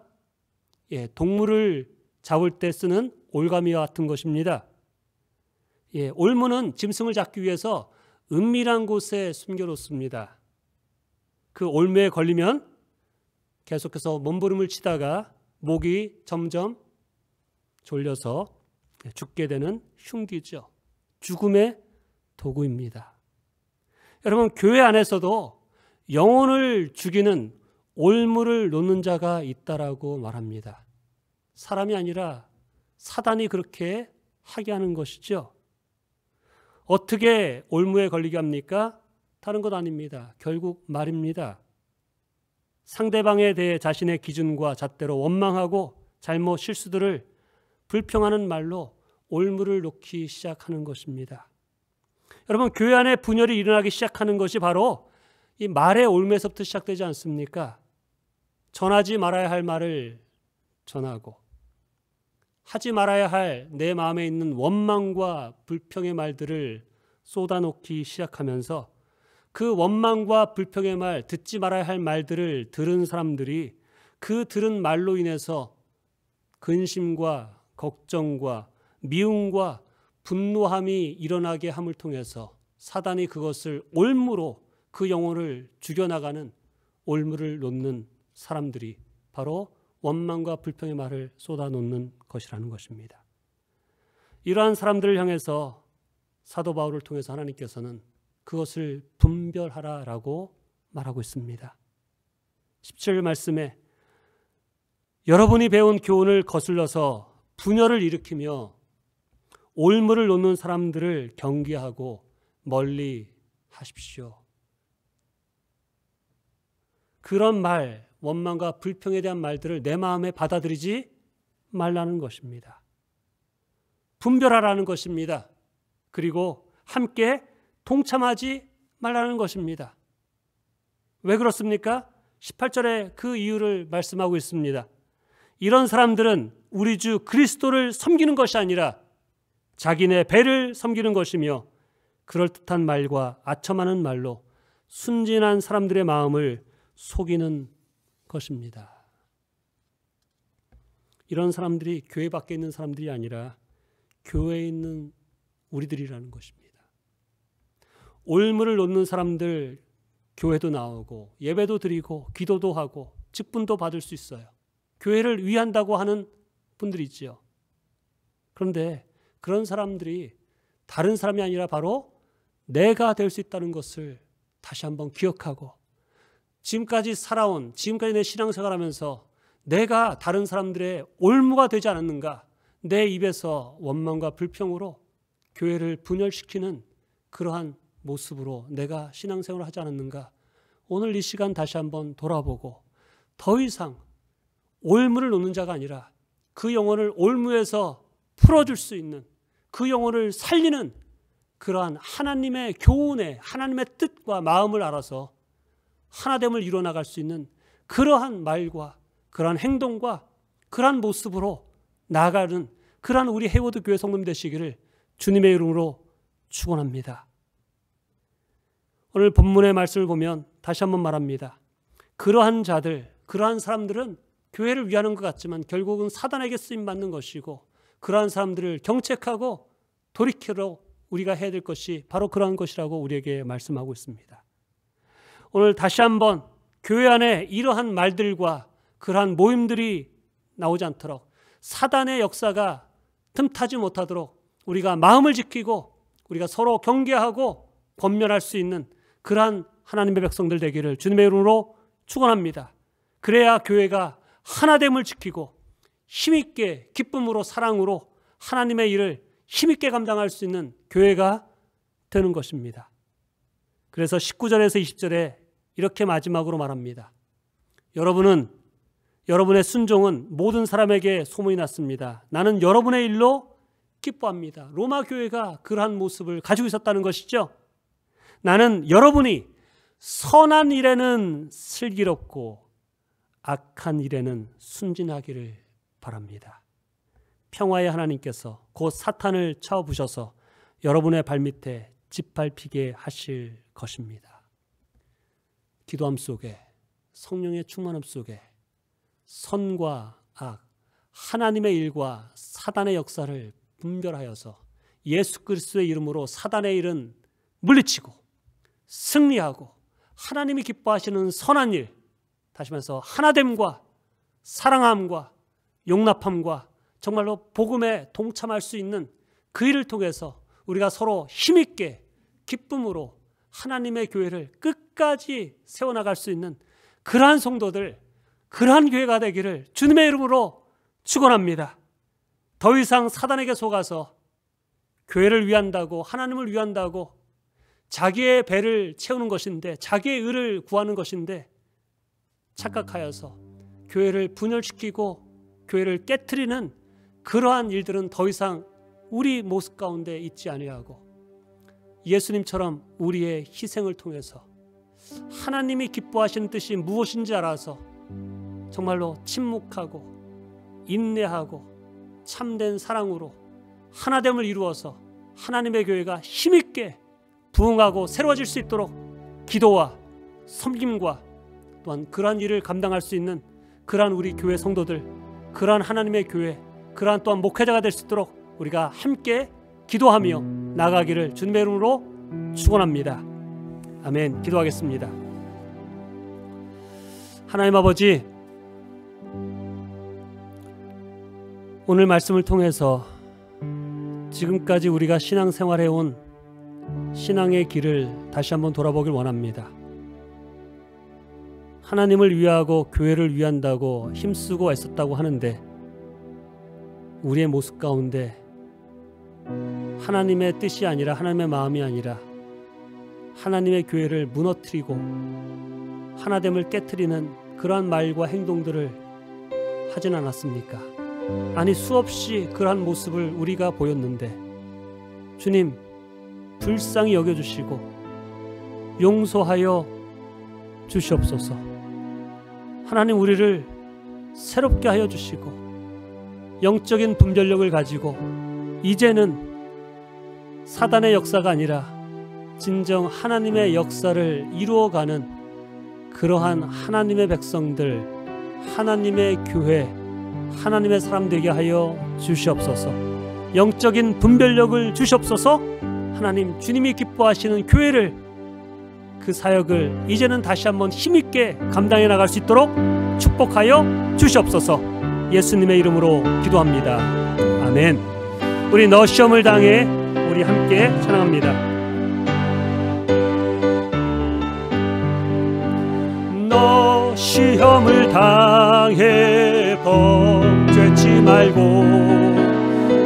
동물을 잡을 때 쓰는 올가미와 같은 것입니다. 올무는 짐승을 잡기 위해서 은밀한 곳에 숨겨놓습니다. 그 올무에 걸리면 계속해서 몸부림을 치다가 목이 점점 졸려서 죽게 되는 흉기죠. 죽음의 도구입니다. 여러분, 교회 안에서도 영혼을 죽이는 올무를 놓는 자가 있다라고 말합니다. 사람이 아니라 사단이 그렇게 하게 하는 것이죠. 어떻게 올무에 걸리게 합니까? 다른 것 아닙니다. 결국 말입니다. 상대방에 대해 자신의 기준과 잣대로 원망하고 잘못 실수들을 불평하는 말로 올무를 놓기 시작하는 것입니다. 여러분, 교회 안에 분열이 일어나기 시작하는 것이 바로 이 말의 올무에서부터 시작되지 않습니까? 전하지 말아야 할 말을 전하고 하지 말아야 할 내 마음에 있는 원망과 불평의 말들을 쏟아놓기 시작하면서 그 원망과 불평의 말, 듣지 말아야 할 말들을 들은 사람들이 그 들은 말로 인해서 근심과 걱정과 미움과 분노함이 일어나게 함을 통해서 사단이 그것을 올무로 그 영혼을 죽여나가는 올무를 놓는 사람들이 바로 원망과 불평의 말을 쏟아놓는 것이라는 것입니다. 이러한 사람들을 향해서 사도 바울을 통해서 하나님께서는 그것을 분별하라라고 말하고 있습니다. 17절 말씀에 여러분이 배운 교훈을 거슬러서 분열을 일으키며 올무를 놓는 사람들을 경계하고 멀리 하십시오. 그런 말, 원망과 불평에 대한 말들을 내 마음에 받아들이지 말라는 것입니다. 분별하라는 것입니다. 그리고 함께 동참하지 말라는 것입니다. 왜 그렇습니까? 18절에 그 이유를 말씀하고 있습니다. 이런 사람들은 우리 주 그리스도를 섬기는 것이 아니라 자기네 배를 섬기는 것이며 그럴듯한 말과 아첨하는 말로 순진한 사람들의 마음을 속이는 것입니다. 이런 사람들이 교회 밖에 있는 사람들이 아니라 교회에 있는 우리들이라는 것입니다. 올무를 놓는 사람들 교회도 나오고 예배도 드리고 기도도 하고 직분도 받을 수 있어요. 교회를 위한다고 하는 분들이 있죠. 그런데 그런 사람들이 다른 사람이 아니라 바로 내가 될 수 있다는 것을 다시 한번 기억하고 지금까지 내 신앙생활 하면서 내가 다른 사람들의 올무가 되지 않았는가, 내 입에서 원망과 불평으로 교회를 분열시키는 그러한 모습으로 내가 신앙생활을 하지 않았는가, 오늘 이 시간 다시 한번 돌아보고 더 이상 올무를 놓는 자가 아니라 그 영혼을 올무에서 풀어줄 수 있는, 그 영혼을 살리는 그러한 하나님의 교훈에 하나님의 뜻과 마음을 알아서 하나됨을 이뤄나갈 수 있는 그러한 말과 그러한 행동과 그러한 모습으로 나아가는 그러한 우리 해워드 교회 성도님 되시기를 주님의 이름으로 축원합니다. 오늘 본문의 말씀을 보면 다시 한번 말합니다. 그러한 자들, 그러한 사람들은 교회를 위하는 것 같지만 결국은 사단에게 쓰임받는 것이고, 그러한 사람들을 경책하고 돌이키러 우리가 해야 될 것이 바로 그러한 것이라고 우리에게 말씀하고 있습니다. 오늘 다시 한번 교회 안에 이러한 말들과 그러한 모임들이 나오지 않도록, 사단의 역사가 틈타지 못하도록 우리가 마음을 지키고 우리가 서로 경계하고 권면할 수 있는 그러한 하나님의 백성들 되기를 주님의 이름으로 축원합니다. 그래야 교회가 하나됨을 지키고 힘있게 기쁨으로 사랑으로 하나님의 일을 힘있게 감당할 수 있는 교회가 되는 것입니다. 그래서 19절에서 20절에 이렇게 마지막으로 말합니다. 여러분의 순종은 모든 사람에게 소문이 났습니다. 나는 여러분의 일로 기뻐합니다. 로마 교회가 그러한 모습을 가지고 있었다는 것이죠. 나는 여러분이 선한 일에는 슬기롭고 악한 일에는 순진하기를 바랍니다. 평화의 하나님께서 곧 사탄을 쳐부셔서 여러분의 발밑에 짓밟히게 하실 것입니다. 기도함 속에, 성령의 충만함 속에 선과 악, 하나님의 일과 사단의 역사를 분별하여서 예수 그리스도의 이름으로 사단의 일은 물리치고 승리하고 하나님이 기뻐하시는 선한 일, 다시 말해서 하나됨과 사랑함과 용납함과 정말로 복음에 동참할 수 있는 그 일을 통해서 우리가 서로 힘있게 기쁨으로 하나님의 교회를 끝까지 세워나갈 수 있는 그러한 성도들, 그러한 교회가 되기를 주님의 이름으로 축원합니다. 더 이상 사단에게 속아서 교회를 위한다고, 하나님을 위한다고 자기의 배를 채우는 것인데, 자기의 의를 구하는 것인데 착각하여서 교회를 분열시키고 교회를 깨트리는 그러한 일들은 더 이상 우리 모습 가운데 있지 아니하고 예수님처럼 우리의 희생을 통해서 하나님이 기뻐하시는 뜻이 무엇인지 알아서 정말로 침묵하고 인내하고 참된 사랑으로 하나됨을 이루어서 하나님의 교회가 힘있게 부흥하고 새로워질 수 있도록 기도와 섬김과 또한 그러한 일을 감당할 수 있는 그러한 우리 교회 성도들, 그러한 하나님의 교회, 그러한 또한 목회자가 될 수 있도록 우리가 함께 기도하며 나가기를 주님의 이름으로 축원합니다. 아멘. 기도하겠습니다. 하나님 아버지, 오늘 말씀을 통해서 지금까지 우리가 신앙생활해 온 신앙의 길을 다시 한번 돌아보길 원합니다. 하나님을 위하고 교회를 위한다고 힘쓰고 애썼다고 하는데 우리의 모습 가운데 하나님의 뜻이 아니라, 하나님의 마음이 아니라 하나님의 교회를 무너뜨리고 하나됨을 깨트리는 그러한 말과 행동들을 하진 않았습니까? 아니, 수없이 그러한 모습을 우리가 보였는데 주님, 불쌍히 여겨주시고 용서하여 주시옵소서. 하나님, 우리를 새롭게 하여 주시고 영적인 분별력을 가지고 이제는 사단의 역사가 아니라 진정 하나님의 역사를 이루어가는 그러한 하나님의 백성들, 하나님의 교회, 하나님의 사람 되게 하여 주시옵소서. 영적인 분별력을 주시옵소서. 하나님, 주님이 기뻐하시는 교회를, 그 사역을 이제는 다시 한번 힘있게 감당해 나갈 수 있도록 축복하여 주시옵소서. 예수님의 이름으로 기도합니다. 아멘. 우리 너 시험을 당해 우리 함께 찬양합니다. 너 시험을 당해 범죄치 말고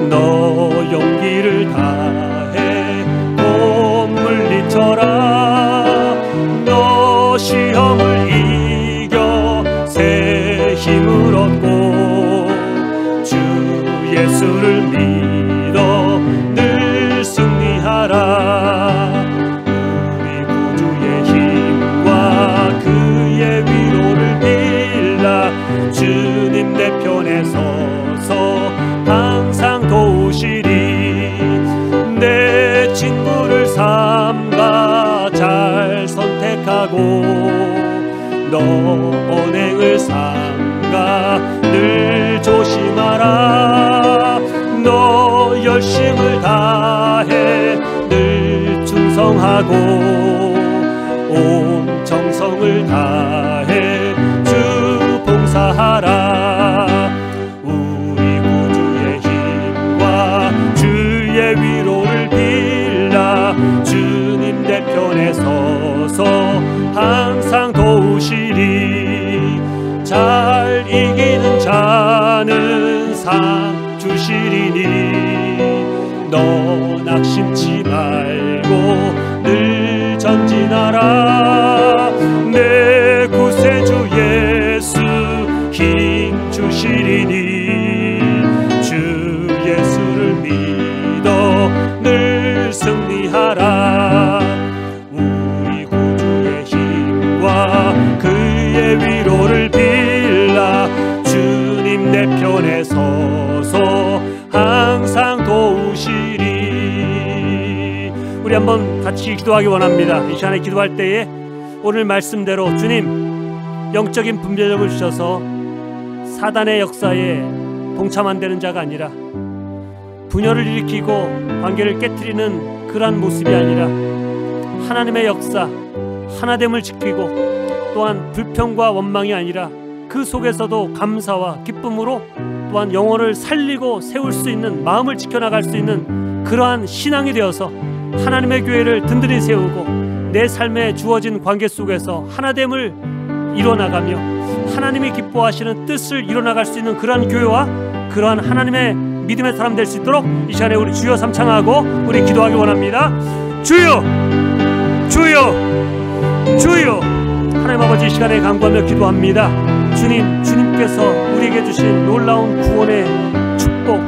너 용기를 다해 못 물리쳐라. 너 시험을 이겨 새 힘을 얻고 주 예수를 믿어 늘 승리하라. 우리 구주의 힘과 그의 위로를 빌라. 주님 내 편에 서서 항상 도우시리. 내 친구를 삼가 잘 선택하고 너 언행을 삼가 늘 조심하라. 너 열심을 다해 늘 충성하고 온 정성 정성을 다해 주 봉사하라. 우리 구주의 힘과 주의 위로를 빌라. 주님 내 편에 서서 항상 도우시리. 잘 이기는 자는 상 주시리니. 너 낙심치 말고 늘 전진하라. 내 구세주 예수 힘 주시리니. 주 예수를 믿어 늘 승리하라. 우리 구주의 힘과 그의 위로를 빌라. 주님 내 편에 서서 항상 도우시리. 우리 한번 같이 기도하기 원합니다. 이 시간에 기도할 때에 오늘 말씀대로 주님 영적인 분별력을 주셔서 사단의 역사에 동참 안 되는 자가 아니라 분열을 일으키고 관계를 깨트리는 그러한 모습이 아니라 하나님의 역사, 하나됨을 지키고 또한 불평과 원망이 아니라 그 속에서도 감사와 기쁨으로 또한 영혼을 살리고 세울 수 있는, 마음을 지켜나갈 수 있는 그러한 신앙이 되어서 하나님의 교회를 든든히 세우고 내 삶에 주어진 관계 속에서 하나됨을 이뤄나가며 하나님이 기뻐하시는 뜻을 이뤄나갈 수 있는 그러한 교회와 그러한 하나님의 믿음의 사람 될 수 있도록 이 시간에 우리 주여 삼창하고 우리 기도하기 원합니다. 주여, 주여, 주여. 하나님 아버지, 이 시간에 간구하며 기도합니다. 주님께서 우리에게 주신 놀라운 구원의 축복,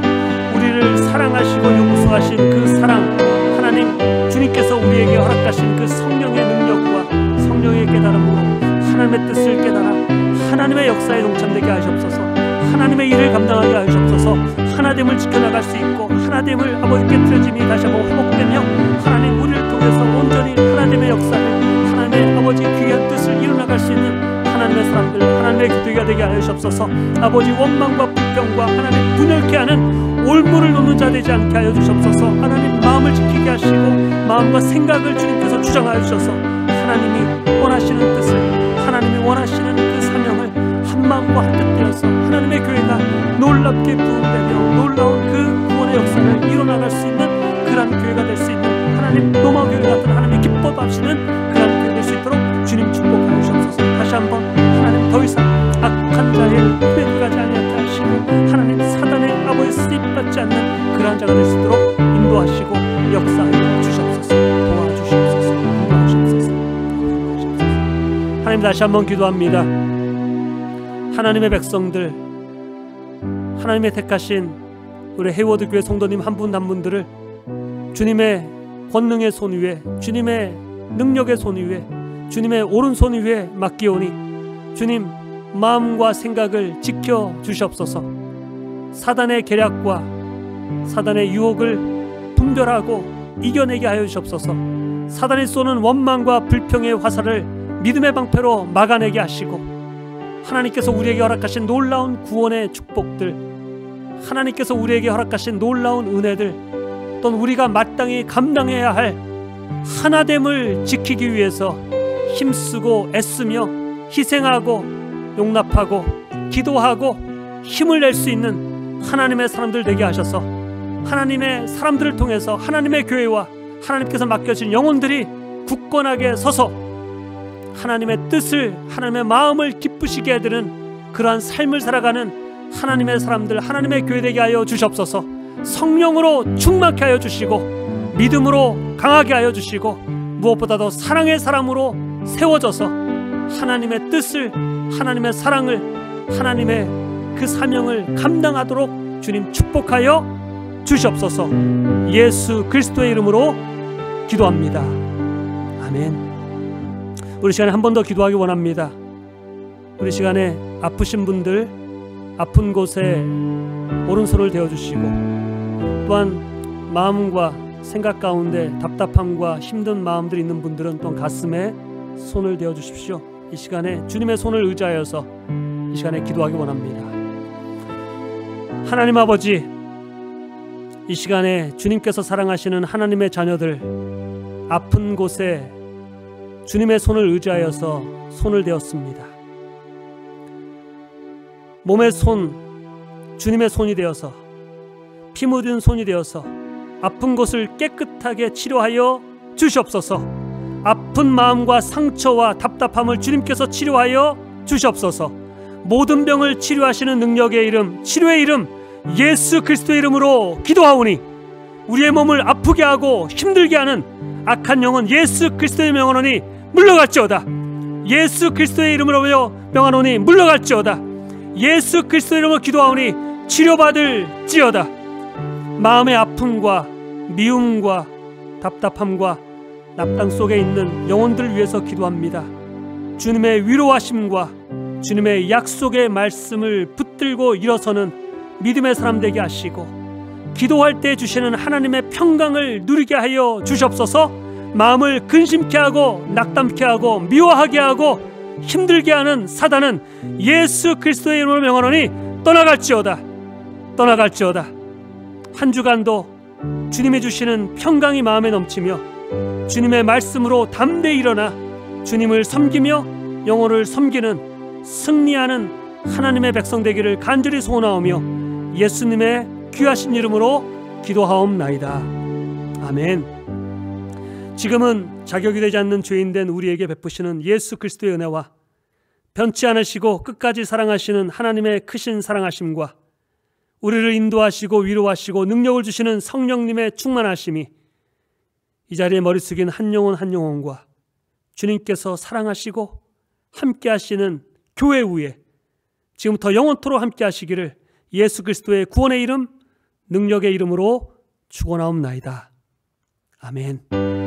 우리를 사랑하시고 용서하신 그 사랑, 하나님 주님께서 우리에게 허락하신 그 성령의 능력과 성령의 깨달음으로 하나님의 뜻을 깨달아 하나님의 역사에 동참되게 하시옵소서. 하나님의 일을 감당하게 하시옵소서. 하나됨을 지켜나갈 수 있고 하나됨을 아버지 깨트려짐이 다시 한번 회복되며 하나님 우리를 통해서 온전히 하나님의 역사를, 하나님의 아버지 귀한 뜻을 이뤄나갈 수 있는 하나님의 사람들, 하나님의 기도가 되게 하시옵소서. 아버지 원망과 불평과 하나님 분열케 하는 올무를 놓는 자 되지 않게 하여 주시옵소서. 하나님 마음을 지키게 하시고 마음과 생각을 주님께서 주장하여 주셔서 하나님이 원하시는 뜻을, 하나님이 원하시는 그 사명을 한 마음과 한 뜻 되어서 하나님의 교회가 놀랍게 부흥되며 놀라운 그 구원의 역사를 이뤄나갈 수 있는 그런 교회가 될 수 있는 하나님 로마 교회 같은 하나님이 기뻐하시는 그런 교회 될 수 있도록 주님 축복하여 주옵소서. 다시 한번 하나님 더 이상 악한 자의 품에 들어가지 않게 하시고 하나님 사단의 아버지 쓰임받지 않는 그러한 자가 될 수 있도록 인도하시고 역사하여 주시옵소서. 도와주시옵소서. 도와주시옵소서. 하나님 다시 한번 기도합니다. 하나님의 백성들, 하나님의 택하신 우리 헤이워드 교회 성도님 한 분 한 분들을 주님의 권능의 손 위에, 주님의 능력의 손 위에, 주님의 오른손 위에 맡기오니 주님 마음과 생각을 지켜 주시옵소서. 사단의 계략과 사단의 유혹을 분별하고 이겨내게 하여 주시옵소서. 사단이 쏘는 원망과 불평의 화살을 믿음의 방패로 막아내게 하시고 하나님께서 우리에게 허락하신 놀라운 구원의 축복들, 하나님께서 우리에게 허락하신 놀라운 은혜들, 또는 우리가 마땅히 감당해야 할 하나됨을 지키기 위해서 힘쓰고 애쓰며 희생하고 용납하고 기도하고 힘을 낼 수 있는 하나님의 사람들 되게 하셔서 하나님의 사람들을 통해서 하나님의 교회와 하나님께서 맡겨진 영혼들이 굳건하게 서서 하나님의 뜻을, 하나님의 마음을 기쁘시게 해드리는 그러한 삶을 살아가는 하나님의 사람들, 하나님의 교회 되게 하여 주시옵소서. 성령으로 충만케 하여 주시고 믿음으로 강하게 하여 주시고 무엇보다도 사랑의 사람으로 세워져서 하나님의 뜻을, 하나님의 사랑을, 하나님의 그 사명을 감당하도록 주님 축복하여 주시옵소서. 예수 그리스도의 이름으로 기도합니다. 아멘. 우리 시간에 한 번 더 기도하기 원합니다. 우리 시간에 아프신 분들, 아픈 곳에 오른손을 대어주시고 또한 마음과 생각 가운데 답답함과 힘든 마음들이 있는 분들은 또한 가슴에 손을 대어주십시오. 이 시간에 주님의 손을 의지하여서 이 시간에 기도하기 원합니다. 하나님 아버지, 이 시간에 주님께서 사랑하시는 하나님의 자녀들 아픈 곳에 주님의 손을 의지하여서 손을 대었습니다. 몸의 손, 주님의 손이 되어서, 피 묻은 손이 되어서 아픈 곳을 깨끗하게 치료하여 주시옵소서. 아픈 마음과 상처와 답답함을 주님께서 치료하여 주시옵소서. 모든 병을 치료하시는 능력의 이름, 치료의 이름 예수 그리스도의 이름으로 기도하오니, 우리의 몸을 아프게 하고 힘들게 하는 악한 영혼 예수 그리스도의 명하노니 물러갈지어다. 예수 그리스도의 이름으로 명하노니 물러갈지어다. 예수 그리스도의 이름으로 기도하오니 치료받을지어다. 마음의 아픔과 미움과 답답함과 납당 속에 있는 영혼들을 위해서 기도합니다. 주님의 위로하심과 주님의 약속의 말씀을 붙들고 일어서는 믿음의 사람 되게 하시고, 기도할 때 주시는 하나님의 평강을 누리게 하여 주시옵소서. 마음을 근심케 하고 낙담케 하고 미워하게 하고 힘들게 하는 사단은 예수 그리스도의 이름으로 명하노니 떠나갈지어다. 떠나갈지어다. 한 주간도 주님이 주시는 평강이 마음에 넘치며 주님의 말씀으로 담대히 일어나 주님을 섬기며 영혼을 섬기는 승리하는 하나님의 백성 되기를 간절히 소원하오며 예수님의 귀하신 이름으로 기도하옵나이다. 아멘. 지금은 자격이 되지 않는 죄인된 우리에게 베푸시는 예수 그리스도의 은혜와 변치 않으시고 끝까지 사랑하시는 하나님의 크신 사랑하심과 우리를 인도하시고 위로하시고 능력을 주시는 성령님의 충만하심이 이 자리에 머리 숙인 한 영혼 한 영혼과 주님께서 사랑하시고 함께 하시는 교회 위에 지금부터 영원토록 함께 하시기를 예수 그리스도의 구원의 이름 능력의 이름으로 축원하옵나이다. 아멘.